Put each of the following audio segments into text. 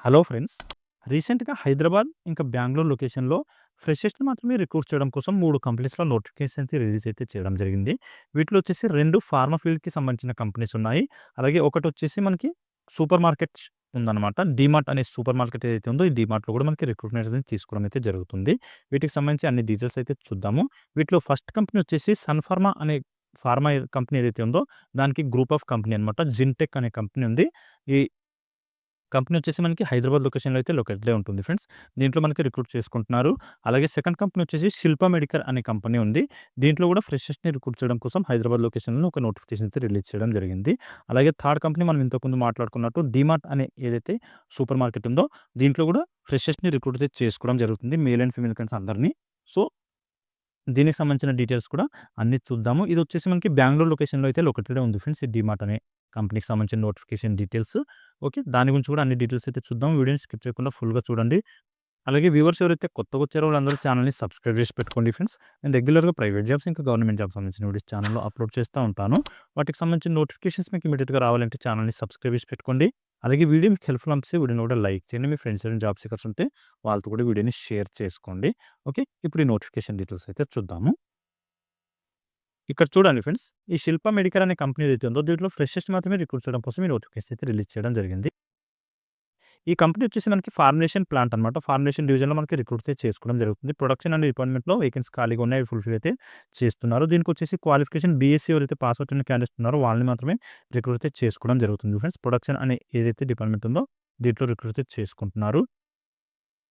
Hello friends. రీసెంట్‌గా హైదరాబాద్, ఇంకా బెంగుళూరు లొకేషన్‌లో ఫ్రెషర్స్‌ని మాత్రమే రిక్రూట్ చేయడం కోసం 3 కంపెనీస్‌లో నోటిఫికేషన్స్ రిలీజ్ అయితే చేయడం జరిగింది. వీటిలో వచ్చేసి 2 ఫార్మా ఫీల్డ్‌కి సంబంధించిన కంపెనీస్ ఉన్నాయి. అలాగే ఒకటొచ్చేసి మనకి సూపర్ మార్కెట్స్ ఉందన్నమాట. డీమార్ట్ అనే సూపర్ మార్కెట్ ఏదైతే ఉందో, ఈ డీమార్ట్‌లో కూడా మనకి రిక్రూట్‌మెంట్ అనేది తీసుకోవడం అయితే జరుగుతుంది. వీటికి సంబంధించి అన్ని డీటెయిల్స్ అయితే చూద్దాము. వీటిలో ఫస్ట్ కంపెనీ వచ్చేసి సన్ ఫార్మా అనే ఫార్మా కంపెనీ ఏదైతే ఉందో, దానికి గ్రూప్ ఆఫ్ కంపెనీ అనమాట. జిన్‌టెక్ అనే కంపెనీ ఉంది. ఈ కంపెనీ వచ్చేసి మనకి హైదరాబాద్ లొకేషన్‌లో అయితే లొకేటెడే ఉంటుంది ఫ్రెండ్స్. దీంట్లో మనకి రిక్రూట్ చేసుకుంటున్నారు. అలాగే సెకండ్ కంపెనీ వచ్చేసి శిల్ప మెడికల్ అనే కంపెనీ ఉంది. దీంట్లో కూడా ఫ్రెషర్స్‌ని రిక్రూట్ చేయడం కోసం హైదరాబాద్ లొకేషన్‌లో ఒక నోటిఫికేషన్ అయితే రిలీజ్ చేయడం జరిగింది. అలాగే థర్డ్ కంపెనీ మనం ఇంతకుముందు మాట్లాడుకున్నట్టు డీమార్ట్ అనే ఏదైతే సూపర్ మార్కెట్ ఉందో, దీంట్లో కూడా ఫ్రెషర్స్‌ని రిక్రూట్ అయితే చేసుకోవడం జరుగుతుంది. మేల్ అండ్ ఫీమేల్ క్యాండిడేట్స్ అందరిని. సో, దీనికి సంబంధించిన డీటెయిల్స్ కూడా అన్నీ చూద్దాము. ఇదొచ్చేసి మనకి బెంగుళూరు లొకేషన్‌లో అయితే లొకేటెడే ఉంది ఫ్రెండ్స్. ఈ డీమార్ట్ అనే కంపెనీకి సంబంధించిన నోటిఫికేషన్ డీటెయిల్స్. ఓకే. దాని గురించి కూడా అన్ని డీటెయిల్స్ అయితే చూద్దాం. వీడియోని స్కిప్ చేయకుండా ఫుల్‌గా చూడండి. అలాగే వ్యూవర్స్ ఎవరైతే కొత్తగా వచ్చారో వాళ్ళందరూ ఛానెల్‌ని సబ్స్క్రైబ్ చేసి పెట్టుకోండి ఫ్రెండ్స్. నేను రెగ్యులర్‌గా ప్రైవేట్ జాబ్స్, ఇంకా గవర్నమెంట్ జాబ్స్ సంబంధించిన వీడియోస్ ఛానెల్‌లో అప్లోడ్ చేస్తూ ఉంటాను. వాటికి సంబంధించిన నోటిఫికేషన్స్ మీకు ఇమ్మీడియేట్‌గా రావాలంటే ఛానెల్‌ని సబ్స్క్రైబ్ చేసి పెట్టుకోండి. అలాగే వీడియో మీకు హెల్ప్‌ఫుల్ అనిపిస్తే వీడియోని కూడా లైక్ చేయండి. మీ ఫ్రెండ్స్ ఎవరైనా జాబ్ సీకర్స్ ఉంటే వాళ్ళతో కూడా వీడియోని షేర్ చేసుకోండి. ఓకే. ఇప్పుడు ఈ నోటిఫికేషన్ డీటెయిల్స్ అయితే చూద్దాము. ఇక్కడ చూడండి ఫ్రెండ్స్. ఈ శిల్ప మెడికల్ అనే కంపెనీ ఏదైతే ఉందో, దీంట్లో ఫ్రెషర్స్‌ని మాత్రమే రిక్రూట్ చేయడం కోసం ఈ నోటిఫికేషన్ అయితే రిలీజ్ చేయడం జరిగింది. ఈ కంపెనీ వచ్చేసి మనకి ఫార్ములేషన్ ప్లాంట్ అనమాట. ఫార్ములేషన్ డివిజన్‌లో మనకి రిక్రూట్ అయితే చేసుకోవడం జరుగుతుంది. ప్రొడక్షన్ అండ్ డిపార్ట్మెంట్‌లో వేకెన్సీ ఖాళీగా ఉన్నాయి. అవి ఫుల్‌ఫిల్ అయితే చేస్తున్నారు. దీనికొచ్చేసి క్వాలిఫికేషన్ బీఎస్సీ ఎవరైతే పాస్ అవుట్ అయిన క్యాండిడేట్స్ ఉన్నారో వాళ్ళని మాత్రమే రిక్రూట్ అయితే చేసుకోవడం జరుగుతుంది ఫ్రెండ్స్. ప్రొడక్షన్ అనే ఏదైతే డిపార్ట్మెంట్ ఉందో, దీంట్లో రిక్రూట్ అయితే చేసుకుంటున్నారు.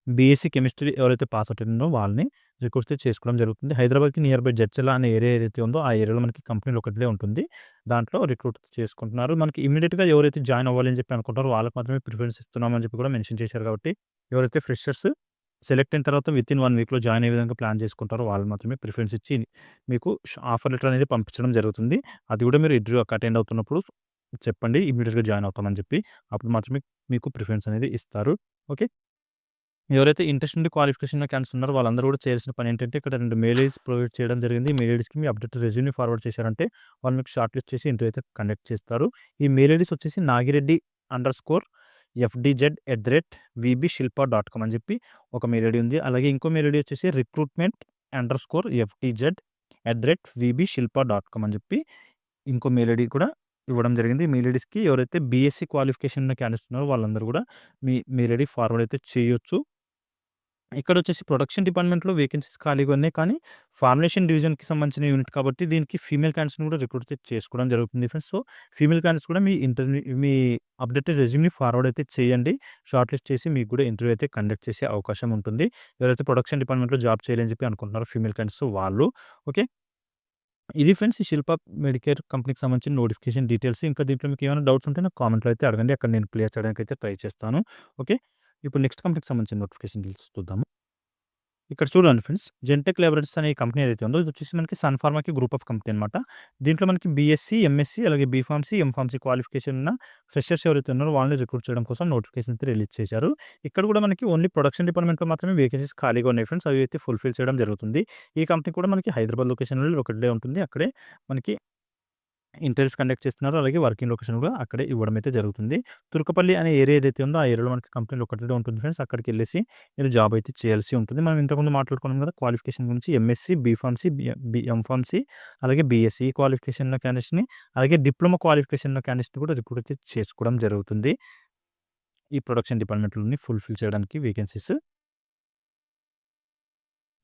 బీఎస్సీ కెమిస్ట్రీ ఎవరైతే పాస్ అవుట్ అయినారో వాళ్ళని రిక్రూట్ చేసుకోవడం జరుగుతుంది. హైదరాబాద్‌కి నియర్ బై జడ్చర్ల అనే ఏరియా ఏదైతే ఉందో, ఆ ఏరియాలో మనకి కంపెనీ ఒకటే ఉంటుంది. దాంట్లో రిక్రూట్ చేసుకుంటున్నారు. మనకి ఇమ్మీడియేట్‌గా ఎవరైతే జాయిన్ అవ్వాలి అని చెప్పి అనుకుంటారో వాళ్ళకి మాత్రమే ప్రిఫరెన్స్ ఇస్తున్నామని చెప్పి కూడా మెన్షన్ చేశారు కాబట్టి, ఎవరైతే ఫ్రెషర్స్ సెలెక్ట్ అయిన తర్వాత వితిన్ 1 వీక్‌లో జాయిన్ అయ్యే విధంగా ప్లాన్ చేసుకుంటారో వాళ్ళు మాత్రమే ప్రిఫరెన్స్ ఇచ్చి మీకు ఆఫర్ లెటర్ అనేది పంపించడం జరుగుతుంది. అది కూడా మీరు ఇంటర్వ్యూకి అటెండ్ అవుతున్నప్పుడు చెప్పండి. ఇమ్మీడియేట్‌గా జాయిన్ అవుతామని చెప్పి. అప్పుడు మాత్రమే మీకు ప్రిఫరెన్స్ అనేది ఇస్తారు. ఓకే. ఎవరైతే ఇంట్రెస్ట్ ఉండి క్వాలిఫికేషన్ క్యాండిడేట్స్ ఉన్నారో వాళ్ళందరూ కూడా చేయాల్సిన పని ఏంటంటే, ఇక్కడ 2 మెయిల్ ఐడీస్ ప్రొవైడ్ చేయడం జరిగింది. ఈ మెయిల్ ఐడీస్‌కి మీ అప్డేటెడ్ రెజ్యూమ్‌ని ఫార్వర్డ్ చేశారంటే వాళ్ళు మీకు షార్ట్ లిస్ట్ చేసి ఇంటర్వ్యూ అయితే కండక్ట్ చేస్తారు. ఈ మెయిల్ ఐడీస్ వచ్చేసి nagireddy_fdz@vbshilpa.com అని చెప్పి ఒక మెయిల్ ఐడీ ఉంది. అలాగే ఇంకో మెయిల్ ఐడీ వచ్చేసి recruitment_fdz@vbshilpa.com అని చెప్పి ఇంకో మెయిల్ ఐడీ కూడా ఇవ్వడం జరిగింది. ఈ మెయిల్ ఐడీస్‌కి ఎవరైతే బీఎస్సీ క్వాలిఫికేషన్ ఉన్న క్యాండిడేట్స్ ఉన్నారో వాళ్ళందరూ కూడా మీ మెయిల్ ఐడీ ఫార్వర్డ్ అయితే చేయొచ్చు. ఇక్కడొచ్చేసి ప్రొడక్షన్ డిపార్ట్మెంట్‌లో వేకెన్సీస్ ఖాళీగా ఉన్నాయి. కానీ ఫార్ములేషన్ డివిజన్‌కి సంబంధించిన యూనిట్ కాబట్టి దీనికి ఫీమేల్ క్యాండిడేట్స్‌ని కూడా రిక్రూట్ చేసుకోవడం జరుగుతుంది ఫ్రెండ్స్. సో, ఫీమేల్ క్యాండిడేట్స్ కూడా మీ అప్డేటెడ్ రెజ్యూమ్‌ని ఫార్వర్డ్ అయితే చేయండి. షార్ట్ లిస్ట్ చేసి మీకు కూడా ఇంటర్వ్యూ అయితే కండక్ట్ చేసే అవకాశం ఉంటుంది. ఎవరైతే ప్రొడక్షన్ డిపార్ట్మెంట్‌లో జాబ్ చేయాలని చెప్పి అనుకుంటున్నారో ఫీమేల్ క్యాండిడేట్స్ వాళ్ళు. ఓకే. ఇది ఫ్రెండ్స్ ఈ శిల్ప మెడికేర్ కంపెనీకి సంబంధించిన నోటిఫికేషన్ డీటెయిల్స్. ఇంకా దీంట్లో మీకు ఏమైనా డౌట్స్ ఉంటే నాకు కామెంట్‌లో అయితే అడగండి. అక్కడ నేను క్లియర్ చేయడానికి అయితే ట్రై చేస్తాను. ఓకే. ఇప్పుడు నెక్స్ట్ కంపెనీకి సంబంధించిన నోటిఫికేషన్ డీటెయిల్స్ చూద్దాము. ఇక్కడ చూడండి ఫ్రెండ్స్. జెన్‌టెక్ లాబొరేటరీస్ అనే కంపెనీ ఏదైతే ఉందో, ఇదొచ్చేసి మనకి సన్ ఫార్మాకి గ్రూప్ ఆఫ్ కంపెనీ అనమాట. దీంట్లో మనకి బీఎస్సీ, ఎంఎస్సీ అలాగే బీఫార్మసీ, ఎంఫార్మసీ క్వాలిఫికేషన్ ఉన్న ఫ్రెషర్స్ ఎవరైతే ఉన్నారో వాళ్ళని రిక్రూట్ చేయడం కోసం నోటిఫికేషన్ అయితే రిలీజ్ చేశారు. ఇక్కడ కూడా మనకి ఓన్లీ ప్రొడక్షన్ డిపార్ట్మెంట్‌లో మాత్రమే వేకెన్సీస్ ఖాళీగా ఉన్నాయి ఫ్రెండ్స్. అవి అయితే ఫుల్‌ఫిల్ చేయడం జరుగుతుంది. ఈ కంపెనీ కూడా మనకి హైదరాబాద్ లొకేషన్‌లో ఒకటే ఉంటుంది. అక్కడే మనకి ఇంటర్వ్యూస్ కండక్ట్ చేస్తున్నారు. అలాగే వర్కింగ్ లొకేషన్ కూడా అక్కడే ఇవ్వడం అయితే జరుగుతుంది. తుర్కపల్లి అనే ఏరియా ఏదైతే ఉందో, ఆ ఏరియాలో మనకి కంపెనీ ఒకటే ఉంటుంది ఫ్రెండ్స్. అక్కడికెళ్ళేసి మీరు జాబ్ అయితే చేయాల్సి ఉంటుంది. మనం ఇంతకుముందు మాట్లాడుకున్నాం కదా! క్వాలిఫికేషన్ గురించి ఎంఎస్సీ, బీఫార్మసీ, ఎంఫార్మసీ అలాగే బీఎస్సీ క్వాలిఫికేషన్ ఉన్న క్యాండిడేట్స్‌ని, అలాగే డిప్లొమా క్వాలిఫికేషన్ ఉన్న క్యాండిడేట్స్‌ని కూడా రిక్రూట్ అయితే చేసుకోవడం జరుగుతుంది. ఈ ప్రొడక్షన్ డిపార్ట్మెంట్‌లోని ఫుల్‌ఫిల్ చేయడానికి వేకెన్సీస్.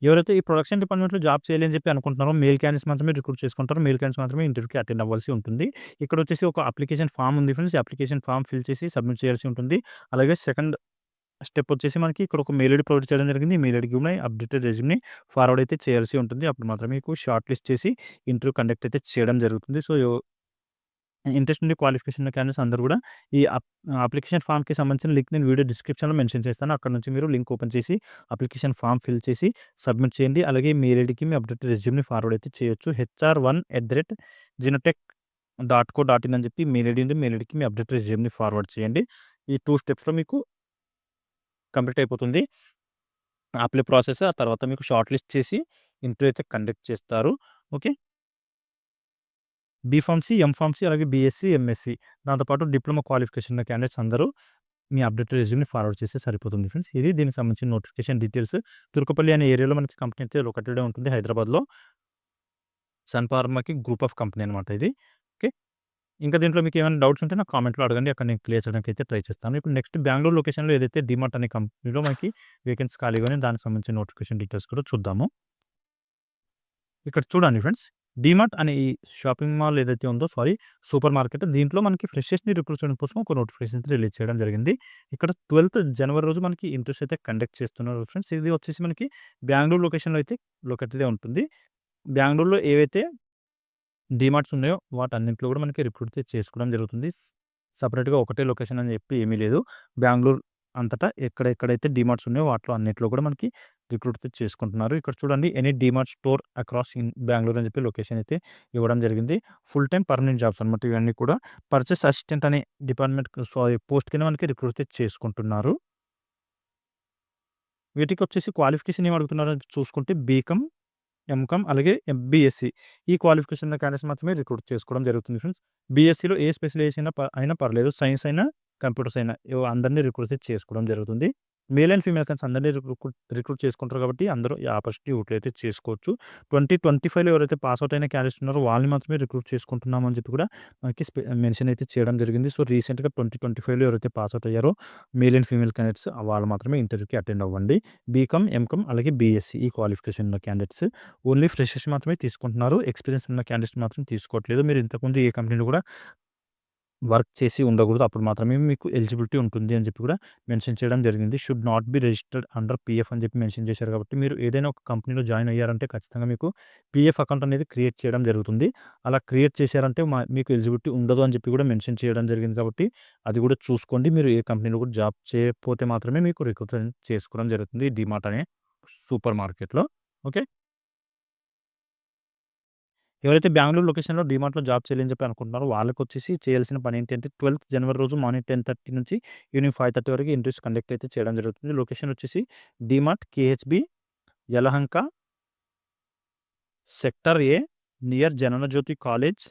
ఎవరైతే ఈ ప్రొడక్షన్ డిపార్ట్మెంట్‌లో జాబ్ చేయాలి అని చెప్పి అనుకుంటున్నారో మెయిల్ క్యాండిడేట్స్ మాత్రమే రిక్రూట్ చేసుకుంటారు. మెయిల్ క్యాండిడేట్స్ మాత్రమే ఇంటర్వ్యూకి అటెండ్ అవ్వాల్సి ఉంటుంది. ఇక్కడొచ్చేసి ఒక అప్లికేషన్ ఫార్మ్ ఉంది ఫ్రెండ్స్. ఈ అప్లికేషన్ ఫార్మ్ ఫిల్ చేసి సబ్మిట్ చేయాల్సి ఉంటుంది. అలాగే సెకండ్ స్టెప్ వచ్చేసి మనకి ఇక్కడ ఒక మెయిల్ ఐడీ ప్రొవైడ్ చేయడం జరిగింది. ఈ మెయిల్ ఐడీకి కూడా అప్డేటెడ్ రెజ్యూమ్‌ని ఫార్వర్డ్ అయితే చేయాల్సి ఉంటుంది. అప్పుడు మాత్రమే మీకు షార్ట్ లిస్ట్ చేసి ఇంటర్వ్యూ కండక్ట్ అయితే చేయడం జరుగుతుంది. సో, ఇంట్రెస్ట్ ఉండి క్వాలిఫికేషన్ ఉన్న క్యాండిడేట్స్ అందరూ కూడా ఈ అప్లికేషన్ ఫార్మ్‌కి సంబంధించిన లింక్ నేను వీడియో డిస్క్రిప్షన్‌లో మెన్షన్ చేస్తాను. అక్కడ నుంచి మీరు లింక్ ఓపెన్ చేసి అప్లికేషన్ ఫార్మ్ ఫిల్ చేసి సబ్మిట్ చేయండి. అలాగే మెయిల్ ఐడీకి మీ అప్డేటెడ్ రెజ్యూమ్‌ని ఫార్వర్డ్ అయితే చేయొచ్చు. hr1@జినోటెక్.co.in అని చెప్పి మెయిల్ ఐడీ ఉంది. మెయిల్ ఐడీకి మీ అప్డేటెడ్ రెజ్యూమ్‌ని ఫార్వర్డ్ చేయండి. ఈ 2 స్టెప్స్‌లో మీకు కంప్లీట్ అయిపోతుంది. Apply process. ఆ తర్వాత మీకు షార్ట్ లిస్ట్ చేసి ఇంటర్వ్యూ అయితే కండక్ట్ చేస్తారు. ఓకే. బీఫార్మసీ, ఎంఫార్మసీ అలాగే బీఎస్సీ, ఎంఎస్సీ దాంతో పాటు డిప్లొమా క్వాలిఫికేషన్ ఉన్న క్యాండిడేట్స్ అందరూ మీ అప్డేటెడ్ రెజ్యూమ్‌ని ఫార్వర్డ్ చేస్తే సరిపోతుంది ఫ్రెండ్స్. ఇది దీనికి సంబంధించిన నోటిఫికేషన్ డీటెయిల్స్. తుర్కపల్లి అనే ఏరియాలో మనకి కంపెనీ అయితే లొకేటెడే ఉంటుంది హైదరాబాద్‌లో. సన్ ఫార్మాకి గ్రూప్ ఆఫ్ కంపెనీ అనమాట ఇది. ఓకే. ఇంకా దీంట్లో మీకు ఏమైనా డౌట్స్ ఉంటే నాకు కామెంట్‌లో అడగండి. అక్కడ నేను క్లియర్ చేయడానికైతే ట్రై చేస్తాను. ఇప్పుడు నెక్స్ట్ బెంగుళూరు లొకేషన్‌లో ఏదైతే డీమార్ట్ అనే కంపెనీలో మనకి వేకెన్సీ ఖాళీగా ఉన్నాయి. దానికి సంబంధించిన నోటిఫికేషన్ డీటెయిల్స్ కూడా చూద్దాము. ఇక్కడ చూడండి ఫ్రెండ్స్. డీమార్ట్ అనే ఈ షాపింగ్ మాల్ ఏదైతే ఉందో సూపర్ మార్కెట్ దీంట్లో మనకి ఫ్రెషర్స్‌ని రిక్రూట్ చేయడం కోసం ఒక నోటిఫికేషన్ రిలీజ్ చేయడం జరిగింది. ఇక్కడ 12థ్ జనవరి రోజు మనకి ఇంటర్వ్యూస్ అయితే కండక్ట్ చేస్తున్నారు ఫ్రెండ్స్. ఇది వచ్చేసి మనకి బెంగుళూరు లొకేషన్‌లో అయితే లొకేటెడే ఉంటుంది. బెంగుళూరులో ఏవైతే డీమార్ట్స్ ఉన్నాయో వాటన్నింటిలో కూడా మనకి రిక్రూట్ చేసుకోవడం జరుగుతుంది. సెపరేట్‌గా ఒకటే లొకేషన్ అని చెప్పి ఏమీ లేదు. బెంగుళూరు అంతటా ఎక్కడెక్కడైతే డీమార్ట్స్ ఉన్నాయో వాటిలో అన్నిట్లో కూడా మనకి రిక్రూట్ చేసుకుంటున్నారు. ఇక్కడ చూడండి any DMart store across in Bengaluru అని చెప్పి లొకేషన్ అయితే ఇవ్వడం జరిగింది. ఫుల్ టైమ్ పర్మనెంట్ జాబ్స్ అనమాట ఇవన్నీ కూడా. పర్చేస్ అసిస్టెంట్ అనే డిపార్ట్మెంట్ పోస్ట్ కింద మనకి రిక్రూట్ చేసుకుంటున్నారు. వీటికి వచ్చేసి క్వాలిఫికేషన్ ఏమి అడుగుతున్నారో చూసుకుంటే బీకామ్, ఎంకామ్ అలాగే బీఎస్సీ ఈ క్వాలిఫికేషన్ ఉన్న క్యాండిడేట్స్ మాత్రమే రిక్రూట్ చేసుకోవడం జరుగుతుంది ఫ్రెండ్స్. బీఎస్సీలో ఏ స్పెషలైజేషన్ అయినా పర్లేదు. సైన్స్ అయినా, కంప్యూటర్స్ అయినా అందరిని రిక్రూట్ చేసుకోవడం జరుగుతుంది. మేల్ అండ్ ఫీమేల్ క్యాండిడేట్స్ అందరిని రిక్రూట్ చేసుకుంటారు కాబట్టి అందరూ ఈ ఆపర్చునిటీ యూటిలైజ్ అయితే చేసుకోవచ్చు. 2025లో ఎవరైతే పాస్ అవుట్ అయిన క్యాండిడేట్స్ ఉన్నారో వాళ్ళని మాత్రమే రిక్రూట్ చేసుకుంటున్నాం అని చెప్పి కూడా మనకి మెన్షన్ అయితే చేయడం జరిగింది. సో, రీసెంట్‌గా 2025లో ఎవరైతే పాస్ అవుట్ అయ్యారో మేల్ అండ్ ఫీమేల్ క్యాండిడేట్స్ వాళ్ళు మాత్రమే ఇంటర్వ్యూకి అటెండ్ అవ్వండి. బీకామ్, ఎంకామ్ అలాగే బీఎస్సీ ఈ క్వాలిఫికేషన్ ఉన్న క్యాండిడేట్స్ ఓన్లీ ఫ్రెషర్స్ మాత్రమే తీసుకుంటున్నారు. ఎక్స్‌పీరియన్స్ ఉన్న క్యాండిడేట్స్ మాత్రం తీసుకోవట్లేదు. మీరు ఇంతకుముందు ఏ కంపెనీలో కూడా వర్క్ చేసి ఉండకూడదు. అప్పుడు మాత్రమే మీకు ఎలిజిబిలిటీ ఉంటుంది అని చెప్పి కూడా మెన్షన్ చేయడం జరిగింది. Should not be registered under PF అని చెప్పి మెన్షన్ చేశారు కాబట్టి మీరు ఏదైనా ఒక కంపెనీలో జాయిన్ అయ్యారంటే ఖచ్చితంగా మీకు పీఎఫ్ అకౌంట్ అనేది క్రియేట్ చేయడం జరుగుతుంది. అలా క్రియేట్ చేశారంటే మీకు ఎలిజిబిలిటీ ఉండదు అని చెప్పి కూడా మెన్షన్ చేయడం జరిగింది కాబట్టి అది కూడా చూసుకోండి. మీరు ఏ కంపెనీలో కూడా జాబ్ చేయకపోతే మాత్రమే మీకు రిక్రూట్‌మెంట్ చేసుకోవడం జరుగుతుంది. డీమార్ట్ అనే సూపర్ మార్కెట్‌లో. ఓకే. ఎవరైతే బెంగుళూరు లొకేషన్‌లో డీమార్ట్‌లో జాబ్ చేయాలని చెప్పి అనుకుంటున్నారో వాళ్ళకొచ్చేసి చేయాల్సిన పని ఏంటంటే 12థ్ జనవరి రోజు మార్నింగ్ 10:30 నుంచి ఈవినింగ్ 5:30 వరకు ఇంటర్వ్యూస్ కండక్ట్ అయితే చేయడం జరుగుతుంది. లొకేషన్ వచ్చేసి DMart KHB Yelahanka sector A near Jananajyothi college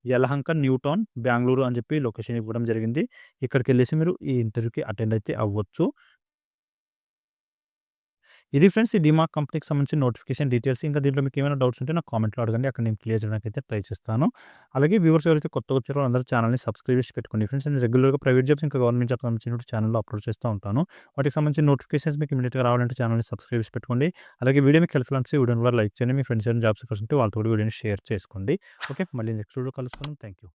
Yelahanka new town Bengaluru అని చెప్పి లొకేషన్ ఇవ్వడం జరిగింది. ఇక్కడికెళ్ళేసి మీరు ఈ ఇంటర్వ్యూకి అటెండ్ అయితే అవ్వచ్చు. ఇది ఫ్రెండ్స్ ఈ డీమార్ట్ కంపెనీకి సంబంధించిన నోటిఫికేషన్ డీటెయిల్స్. ఇంకా దీంట్లో మీకు ఏమైనా డౌట్స్ ఉంటే నాకు కామెంట్‌లో అడగండి. అక్కడ నేను క్లియర్ చేయడానికైతే ట్రై చేస్తాను. అలాగే వ్యూవర్స్ ఎవరైతే కొత్తగా వచ్చారో అందరూ ఛానెల్‌ని సబ్స్క్రైబ్ చేసి పెట్టుకోండి ఫ్రెండ్స్. నేను రెగ్యులర్‌గా ప్రైవేట్ జాబ్స్ ఇంకా గవర్నమెంట్ జాబ్స్ సంబంధించిన ఛానెల్‌లో అప్లోడ్ చేస్తూ ఉంటాను. వాటికి సంబంధించిన నోటిఫికేషన్స్ మీకు ఇమ్మీడియేట్‌గా రావాలంటే ఛానెల్‌ని సబ్స్క్రైబ్ చేసి పెట్టుకోండి. అలాగే వీడియో మీకు హెల్ప్‌ఫుల్ అనిపిస్తే వీడియోని కూడా లైక్ చేయండి. మీ ఫ్రెండ్స్ ఎవరైనా జాబ్ సీకర్స్ ఉంటే వాళ్ళతో కూడా వీడియోని షేర్ చేసుకోండి. ఓకే. మళ్ళీ నెక్స్ట్ వీడియోలో కలుసుకుందాం. Thank you.